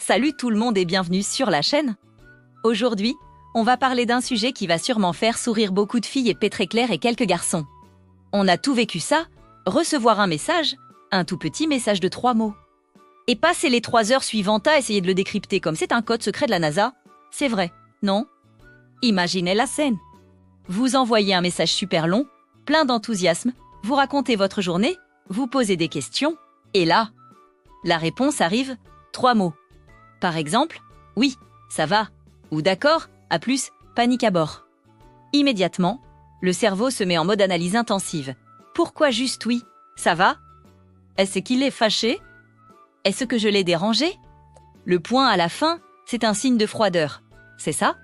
Salut tout le monde et bienvenue sur la chaîne. Aujourd'hui, on va parler d'un sujet qui va sûrement faire sourire beaucoup de filles et pétrer clair et quelques garçons. On a tout vécu ça, recevoir un message, un tout petit message de 3 mots. Et passer les 3 heures suivantes à essayer de le décrypter comme c'est un code secret de la NASA. C'est vrai, non? Imaginez la scène. Vous envoyez un message super long, plein d'enthousiasme, vous racontez votre journée, vous posez des questions, et là, la réponse arrive, 3 mots. Par exemple, oui, ça va, ou d'accord, à plus, panique à bord. Immédiatement, le cerveau se met en mode analyse intensive. Pourquoi juste oui, ça va? Est-ce qu'il est fâché? Est-ce que je l'ai dérangé? Le point à la fin, c'est un signe de froideur. C'est ça?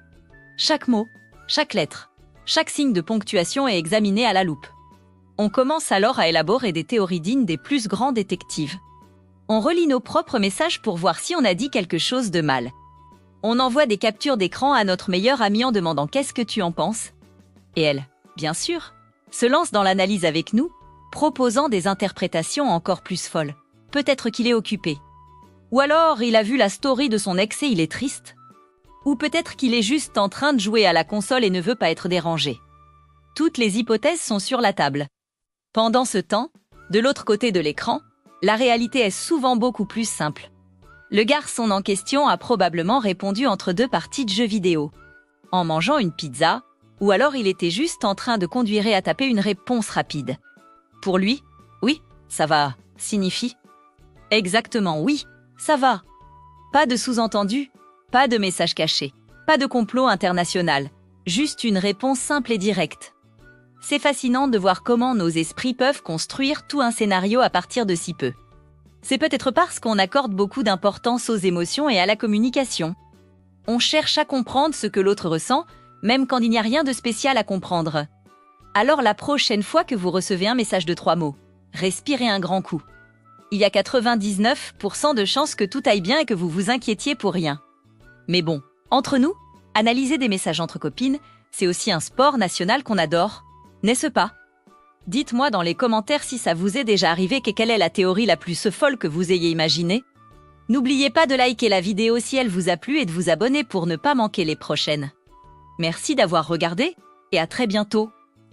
Chaque mot, chaque lettre, chaque signe de ponctuation est examiné à la loupe. On commence alors à élaborer des théories dignes des plus grands détectives. On relit nos propres messages pour voir si on a dit quelque chose de mal. On envoie des captures d'écran à notre meilleure amie en demandant « Qu'est-ce que tu en penses ?» Et elle, bien sûr, se lance dans l'analyse avec nous, proposant des interprétations encore plus folles. Peut-être qu'il est occupé. Ou alors il a vu la story de son ex et il est triste. Ou peut-être qu'il est juste en train de jouer à la console et ne veut pas être dérangé. Toutes les hypothèses sont sur la table. Pendant ce temps, de l'autre côté de l'écran, la réalité est souvent beaucoup plus simple. Le garçon en question a probablement répondu entre 2 parties de jeux vidéo, en mangeant une pizza, ou alors il était juste en train de conduire et à taper une réponse rapide. Pour lui, oui, ça va, signifie exactement oui, ça va. Pas de sous-entendu, pas de message caché, pas de complot international, juste une réponse simple et directe. C'est fascinant de voir comment nos esprits peuvent construire tout un scénario à partir de si peu. C'est peut-être parce qu'on accorde beaucoup d'importance aux émotions et à la communication. On cherche à comprendre ce que l'autre ressent, même quand il n'y a rien de spécial à comprendre. Alors la prochaine fois que vous recevez un message de 3 mots, respirez un grand coup. Il y a 99% de chances que tout aille bien et que vous vous inquiétiez pour rien. Mais bon, entre nous, analyser des messages entre copines, c'est aussi un sport national qu'on adore, n'est-ce pas? Dites-moi dans les commentaires si ça vous est déjà arrivé et quelle est la théorie la plus folle que vous ayez imaginée. N'oubliez pas de liker la vidéo si elle vous a plu et de vous abonner pour ne pas manquer les prochaines. Merci d'avoir regardé et à très bientôt.